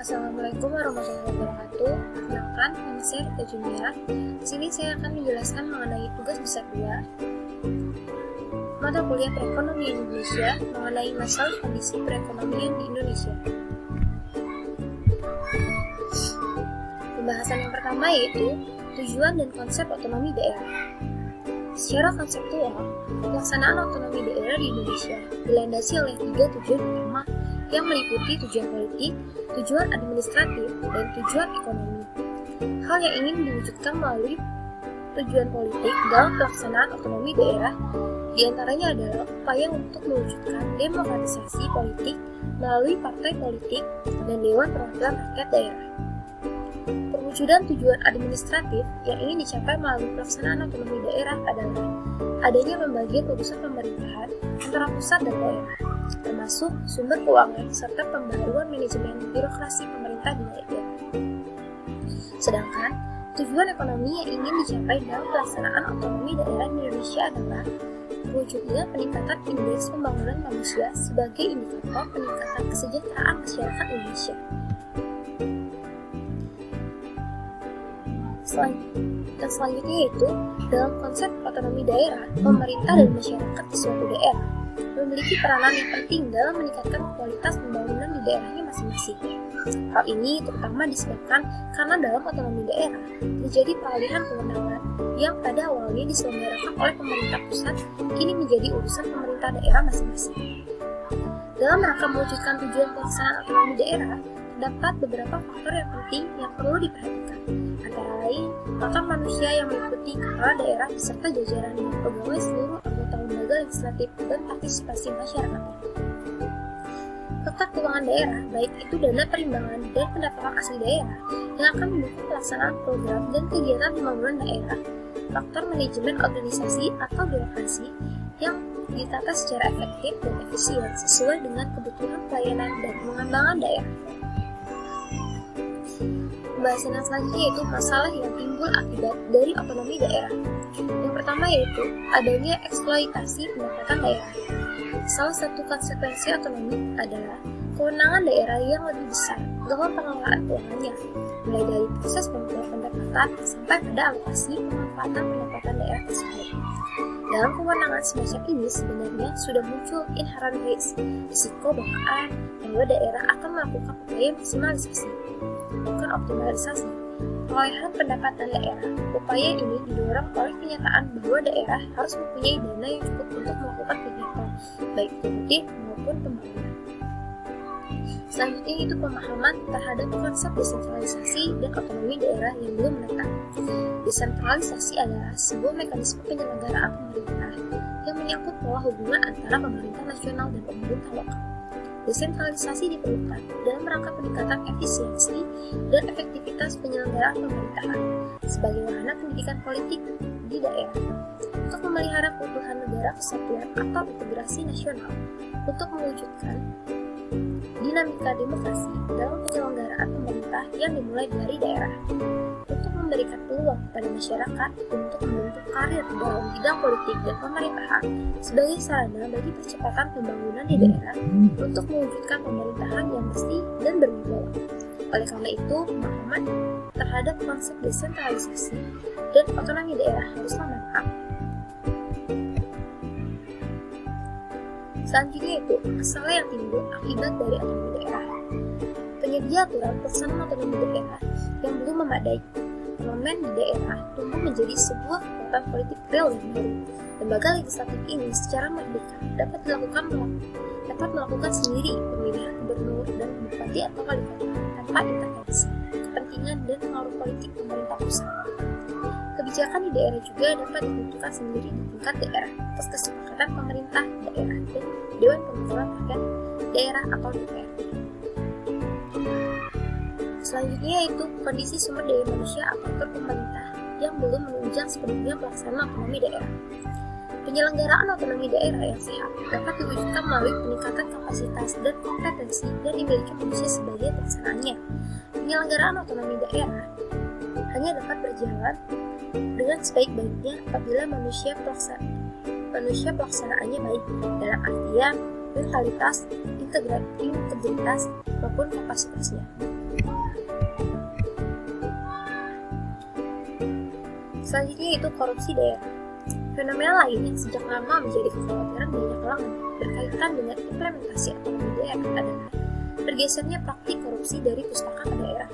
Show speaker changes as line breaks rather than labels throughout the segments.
Assalamualaikum warahmatullahi wabarakatuh. Perkenalkan, nama saya Rita Junia. Di sini saya akan menjelaskan mengenai tugas besar 2 mata kuliah perekonomian Indonesia mengenai masalah kondisi perekonomian di Indonesia. Pembahasan yang pertama yaitu tujuan dan konsep otonomi daerah. Secara konseptual, pelaksanaan otonomi daerah di Indonesia dilandasi oleh 3 tujuan utama yang meliputi tujuan politik, tujuan administratif, dan tujuan ekonomi. Hal yang ingin diwujudkan melalui tujuan politik dalam pelaksanaan otonomi daerah diantaranya adalah upaya untuk mewujudkan demokratisasi politik melalui partai politik dan Dewan Perwakilan Rakyat Daerah. Perwujudan tujuan administratif yang ingin dicapai melalui pelaksanaan otonomi daerah adalah adanya pembagian urusan pemerintahan antara pusat dan daerah, termasuk sumber keuangan serta pembaruan manajemen birokrasi pemerintah di daerah. Sedangkan tujuan ekonomi yang ingin dicapai dalam pelaksanaan otonomi daerah di Indonesia adalah wujudnya peningkatan indeks pembangunan manusia sebagai indikator peningkatan kesejahteraan masyarakat Indonesia. Selanjutnya yaitu dalam konsep otonomi daerah, pemerintah dan masyarakat di suatu daerah memiliki peranan yang penting dalam meningkatkan kualitas pembangunan di daerahnya masing-masing. Hal ini terutama disebabkan karena dalam otonomi daerah terjadi peralihan kewenangan yang pada awalnya diselenggarakan oleh pemerintah pusat kini menjadi urusan pemerintah daerah masing-masing. Dalam rangka mewujudkan tujuan pelaksanaan otonomi daerah, terdapat beberapa faktor yang penting yang perlu diperhatikan, antara lain faktor manusia yang meliputi kepala daerah beserta jajaran dan pegawai seluruh anggota lembaga legislatif dan partisipasi masyarakat. Faktor keuangan daerah, baik itu dana perimbangan dan pendapatan asli daerah yang akan mendukung pelaksanaan program dan kegiatan pembangunan daerah. Faktor manajemen organisasi atau birokrasi yang ditata secara efektif dan efisien sesuai dengan kebutuhan pelayanan dan pengembangan daerah. Pembahasan yang selanjutnya yaitu masalah yang timbul akibat dari otonomi daerah. Yang pertama yaitu adanya eksploitasi pendapatan daerah. Salah satu konsekuensi otonomi adalah kewenangan daerah yang lebih besar dalam pengelolaan keuangannya, mulai dari proses pengumpulan pendapatan sampai pada alokasi pemanfaatan pendapatan daerah tersebut. Dalam kewenangan semacam ini sebenarnya sudah muncul inherent risk, risiko bahwa daerah akan melakukan upaya maksimalisasi, bukan optimalisasi, perolehan pendapatan daerah. Upaya ini didorong oleh kenyataan bahwa daerah harus mempunyai dana yang cukup untuk melakukan kegiatan, baik produktif maupun pembangunan. Selanjutnya itu pemahaman terhadap konsep desentralisasi dan otonomi daerah yang belum menetap. Desentralisasi adalah sebuah mekanisme penyelenggaraan pemerintah yang menyangkut pola hubungan antara pemerintah nasional dan pemerintah lokal. Desentralisasi diperlukan dalam rangka peningkatan efisiensi dan efektivitas penyelenggaraan pemerintahan sebagai wahana pendidikan politik di daerah untuk memelihara keutuhan negara kesatuan atau integrasi nasional, untuk mewujudkan dinamika demokrasi dalam penyelenggaraan pemerintah yang dimulai dari daerah, untuk memberikan peluang kepada masyarakat untuk membentuk karir dalam bidang politik dan pemerintahan sebagai sarana bagi percepatan pembangunan di daerah untuk mewujudkan pemerintahan yang bersih dan berwibawa. Oleh karena itu, pemahaman terhadap konsep desentralisasi dan otonomi daerah haruslah mantap. Selanjutnya itu masalah yang timbul akibat dari otonomi daerah. Penyedia aturan pelaksanaan otonomi daerah yang belum memadai. Parlemen di daerah tumbuh menjadi sebuah kekuatan politik real dan baru. Lembaga legislatif ini secara merdeka dapat melakukan sendiri pemilihan gubernur dan bupati atau wali kota tanpa intervensi, kepentingan dan pengaruh politik pemerintah pusat. Kebijakan di daerah juga dapat ditentukan sendiri di tingkat daerah atas kesepakatan pemerintah daerah dan Dewan Perwakilan Rakyat Daerah atau DPRD. Selanjutnya yaitu kondisi sumber daya manusia aparatur pemerintah yang belum menunjang sepenuhnya pelaksanaan otonomi daerah. Penyelenggaraan otonomi daerah yang sehat dapat diwujudkan melalui peningkatan kapasitas dan kompetensi yang dimiliki manusia sebagai pelaksanaannya. Penyelenggaraan otonomi daerah hanya dapat berjalan dengan sebaik-baiknya apabila manusia pelaksanaannya baik dalam artian mentalitas, integritas maupun kapasitasnya. Selanjutnya itu korupsi daerah. Fenomena lain yang sejak lama menjadi kekhawatiran banyak kalangan berkaitan dengan implementasi otonomi daerah adalah bergesernya praktik korupsi dari pustaka ke daerah.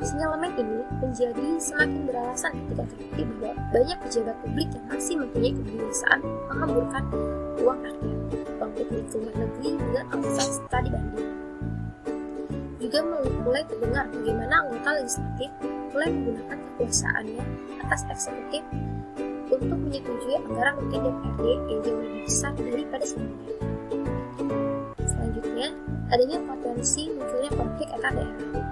Sinyalemen ini menjadi semakin beralasan ketika terbukti bahwa banyak pejabat publik yang masih mempunyai kebiasaan menghamburkan uang rakyat, uang publik ke luar negeri dengan alasan tadi banding. Juga mulai terdengar bagaimana anggota legislatif mulai menggunakan kekuasaannya atas eksekutif untuk menyetujui anggaran rutin DPRD yang jauh lebih besar daripada sebelumnya. Selanjutnya, adanya potensi munculnya konflik antar daerah.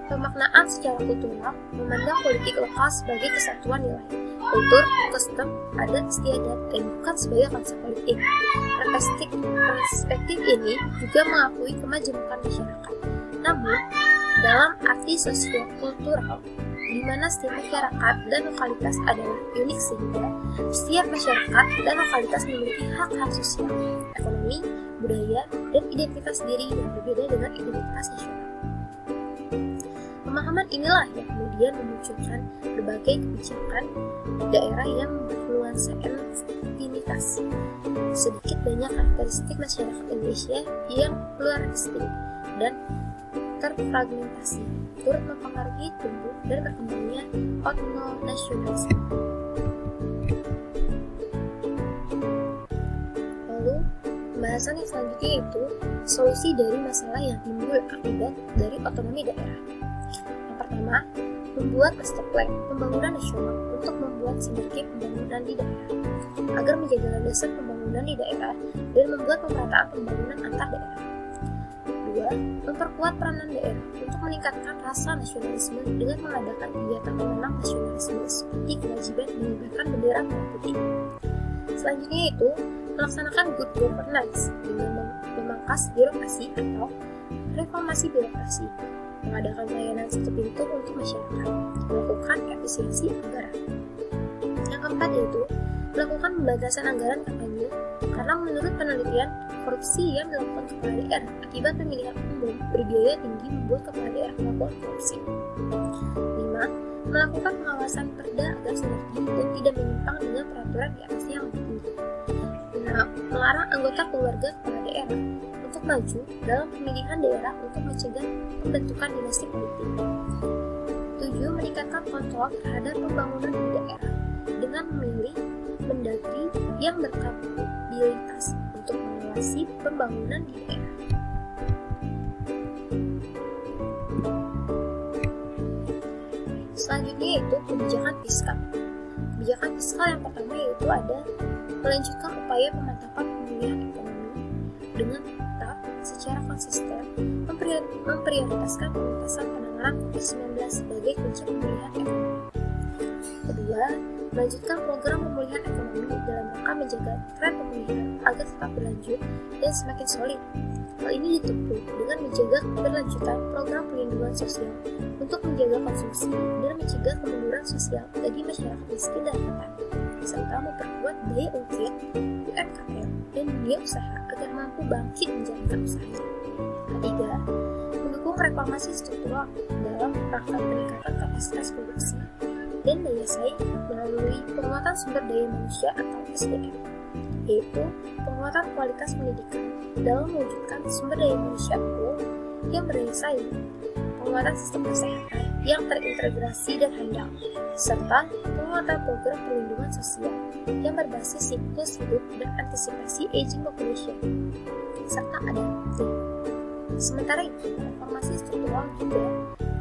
Pemaknaan secara kultural memandang politik lokal sebagai kesatuan nilai, kultur, kostum, adat istiadat, dan bukan sebagai konsep politik. Perspektif ini juga mengakui kemajemukan masyarakat. Namun, dalam arti sosio-kultural, di mana setiap masyarakat dan lokalitas adalah unik sehingga setiap masyarakat dan lokalitas memiliki hak-hak sosial, ekonomi, budaya, dan identitas diri yang berbeda dengan identitas nasional. Pemahaman inilah yang kemudian memunculkan berbagai kebijakan daerah yang bernuansa etnisitas. Sedikit banyak karakteristik masyarakat Indonesia yang pluralistik dan terfragmentasi, turut mempengaruhi tumbuh dan berkembangnya etnonasionalisme. Lalu, pembahasan yang selanjutnya yaitu solusi dari masalah yang timbul akibat dari otonomi daerah. Yang pertama, membuat master plan pembangunan nasional untuk membuat sinergi pembangunan di daerah, agar menjadi landasan pembangunan di daerah dan membuat pemerataan pembangunan antar daerah. 2. Memperkuat peranan daerah untuk meningkatkan rasa nasionalisme dengan mengadakan kegiatan menanam nasionalisme seperti kewajiban mengibarkan bendera merah putih. Selanjutnya yaitu melaksanakan good governance dengan memangkas birokrasi atau reformasi birokrasi, mengadakan layanan satu pintu untuk masyarakat, melakukan efisiensi anggaran. Yang keempat yaitu melakukan pembatasan anggaran kampanye, karena menurut penelitian, korupsi yang dilakukan kepala daerah akibat pemilihan umum berbiaya tinggi membuat kepala daerah melakukan korupsi. 5. Melakukan pengawasan perda agar sinergi dan tidak menyimpang dengan peraturan di atasnya yang lebih tinggi. Melarang anggota keluarga kepala daerah untuk maju dalam pemilihan daerah untuk mencegah pembentukan dinasti politik. 7. Meningkatkan kontrol terhadap pembangunan di daerah dengan memilih mendagri yang berkapabilitas untuk mengawasi pembangunan di daerah. Selanjutnya yaitu kebijakan fiskal. Kebijakan fiskal yang pertama yaitu ada melanjutkan upaya pemantapan pemulihan ekonomi dengan tetap secara konsisten memprioritaskan pengentasan penanganan COVID-19 sebagai kunci pemulihan ekonomi. Kedua, melanjutkan program pemulihan ekonomi dalam rangka menjaga tren pemulihan agar tetap berlanjut dan semakin solid. Hal ini ditempuh dengan menjaga keberlanjutan program perlindungan sosial untuk menjaga konsumsi dan mencegah kemunduran sosial bagi masyarakat miskin dan rentan, serta memperkuat daya ungkit UMKM dan dunia usaha agar mampu bangkit menjalankan usahanya. Ketiga, mendukung reformasi struktural dalam rangka peningkatan kapasitas produksi dan daya saing melalui penguatan sumber daya manusia atau SDM, yaitu penguatan kualitas pendidikan dalam mewujudkan sumber daya manusia unggul yang berdaya saing, penguatan sistem kesehatan yang terintegrasi dan handal, serta penguatan program perlindungan sosial yang berbasis siklus hidup dan antisipasi aging population, serta adaptif. Sementara itu, reformasi struktural juga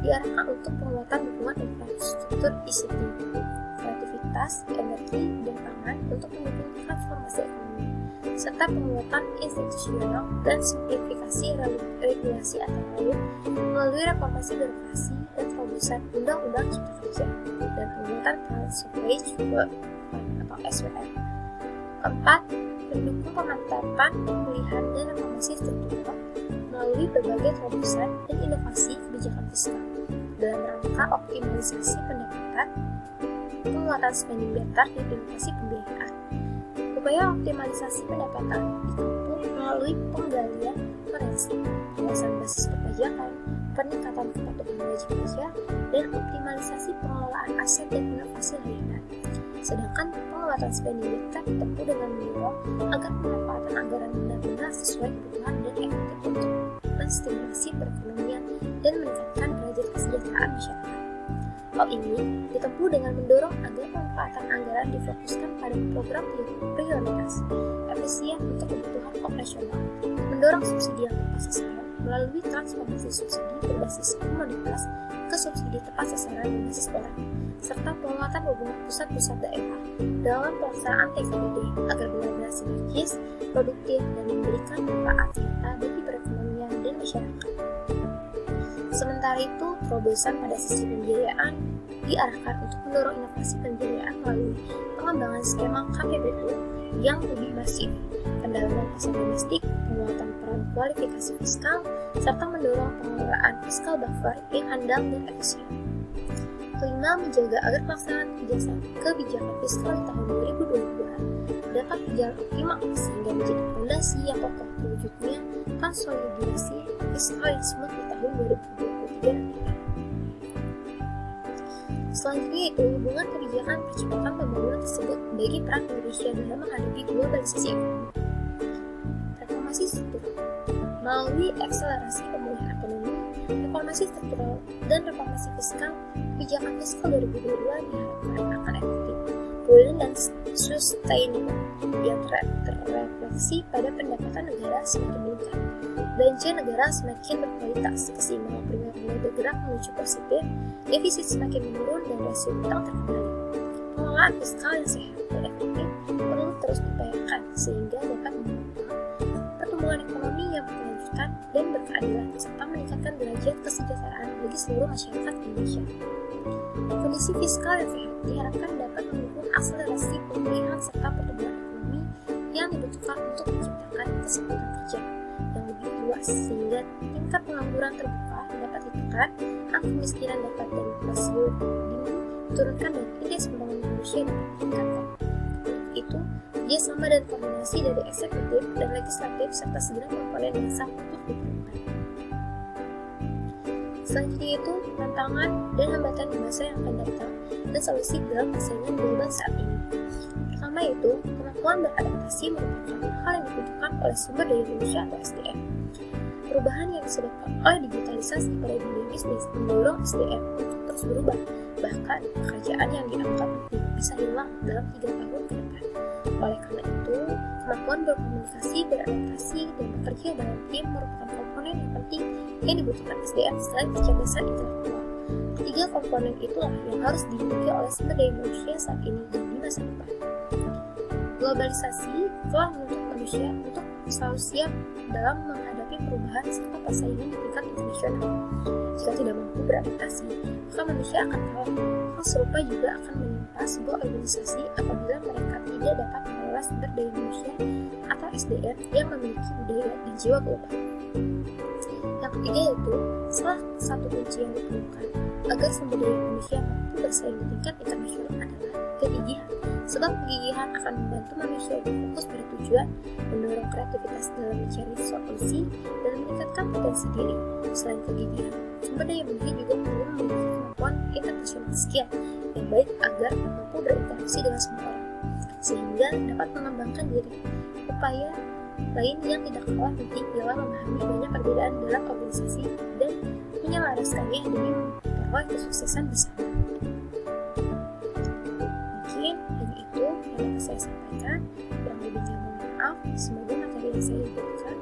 diarahkan untuk penguatan dukungan infrastruktur ICT, kreativitas, energi, dan pangan untuk mendukung transformasi ekonomi, serta penguatan institusional dan simplifikasi regulasi antara lain melalui reformasi birokrasi dan terobosan Undang-Undang Cipta Kerja dan penguatan Suffrage Work atau SWR. Keempat, mendukung pemantapan pemulihan dan reformasi struktural melalui berbagai terobosan dan inovasi kebijakan fiskal dalam rangka optimalisasi pendapatan, penguatan spending better, dan inovasi pembiayaan. Upaya optimalisasi pendapatan ditempuh melalui penggalian forensik, penguasaan basis perpajakan, peningkatan kepatuhan wajib pajak, dan optimalisasi pengelolaan aset dan inovasi layanan. Sedangkan penguatan spending rate ditempuh dengan mendorong agar pemanfaatan anggaran benar-benar sesuai kebutuhan dan efektif untuk menstimulasi perekonomian dan meningkatkan derajat kesejahteraan masyarakat. Hal ini ditempuh dengan mendorong agar pemanfaatan anggaran difokuskan pada program prioritas, efisien untuk kebutuhan operasional, mendorong subsidi yang tepat sasaran melalui transformasi subsidi berbasis komoditas ke subsidi tepat sasaran berbasis orang, serta penguatan hubungan pusat-pusat daerah dalam pelaksanaan TKPD agar benar-benar sinergis, produktif, dan memberikan manfaat nyata bagi perekonomian dan masyarakat. Sementara itu, terobosan pada sisi pembiayaan diarahkan untuk mendorong inovasi pembiayaan melalui pengembangan skema KPBU yang lebih masif, pendalaman pasar domestik, penguatan peran kualifikasi fiskal, serta mendorong pengelolaan fiskal buffer yang handal dan efisien. Kelima, menjaga agar pelaksanaan kebijakan fiskal di tahun 2022 dapat berjalan optimal sehingga menjadi fondasi yang kokoh terwujudnya konsolidasi fiskal yang smooth di tahun 2023 nanti. Selanjutnya itu hubungan kebijakan percepatan pembangunan tersebut bagi peran Indonesia dalam menghadapi globalisasi ekonomi. Reformasi struktural melalui akselerasi pemulihan ekonomi, reformasi struktural, dan reformasi fiskal, kebijakan fiskal 2022 diharapkan akan efektif, prudent, dan sustainable yang terrefleksi pada pendapatan negara semakin meningkat, belanja negara semakin berkualitas, keseimbangan primer mulai bergerak menuju positif, defisit semakin menurun, dan rasio utang terkendali. Pengelolaan fiskal yang sehat dan efektif perlu terus diupayakan sehingga dapat mendorong pertumbuhan ekonomi yang berkelanjutan dan berkeadilan serta meningkatkan derajat kesejahteraan bagi seluruh masyarakat Indonesia. Kondisi fiskal yang sehat diharapkan dapat mendukung akselerasi pemulihan serta pertumbuhan ekonomi yang dibutuhkan untuk menciptakan kesempatan kerja yang lebih luas sehingga tingkat pengangguran terbuka dapat ditekan, angka kemiskinan dapat dan rasio dini diturunkan, dan indeks pembangunan manusia dapat ditingkatkan. Untuk itu, kerjasama dan koordinasi dari eksekutif dan legislatif serta segera komponen yang sangat diperlukan. Selanjutnya itu tantangan dan hambatan di masa yang akan datang dan solusi dalam persaingan global saat ini. Pertama itu, kemampuan beradaptasi merupakan hal yang dibutuhkan oleh sumber daya manusia atau SDM. Perubahan yang disebabkan oleh digitalisasi pada dunia bisnis mendorong SDM untuk terus berubah, bahkan pekerjaan yang dianggap penting bisa hilang dalam 3 tahun ke depan. Oleh karena itu, kemampuan berkomunikasi, beradaptasi, dan bekerja dalam tim merupakan komponen yang penting yang dibutuhkan SDM selain kecerdasan intelektual. Ketiga komponen itulah yang harus dimiliki oleh sumber daya manusia saat ini dan di masa depan. Globalisasi telah menuntut manusia untuk selalu siap dalam menghadapi perubahan serta persaingan di tingkat internasional. Jika tidak mampu beradaptasi, maka manusia akan kalah. Hal serupa juga akan menimpa sebuah organisasi apabila mereka tidak dapat mengelola sumber daya manusia atau SDM yang memiliki budaya dan jiwa global. Yang ketiga yaitu, salah satu kunci yang diperlukan agar sumber daya manusia mampu bersaing di tingkat internasional adalah kegigihan. Sebab kegigihan akan membantu manusia untuk fokus pada tujuan, mendorong kreativitas dalam mencari solusi, dan meningkatkan potensi diri. Selain kegigihan, sumber daya manusia juga perlu memiliki kemampuan international skill yang baik agar mampu berinteraksi dengan semua orang, sehingga dapat mengembangkan diri. Upaya lain yang tidak kalah penting ialah memahami banyak perbedaan dalam organisasi dan menyelaraskannya demi memperoleh kesuksesan bersama. Mungkin hanya itu yang dapat saya sampaikan. Kurang lebihnya mohon maaf. Semoga materi yang saya berikan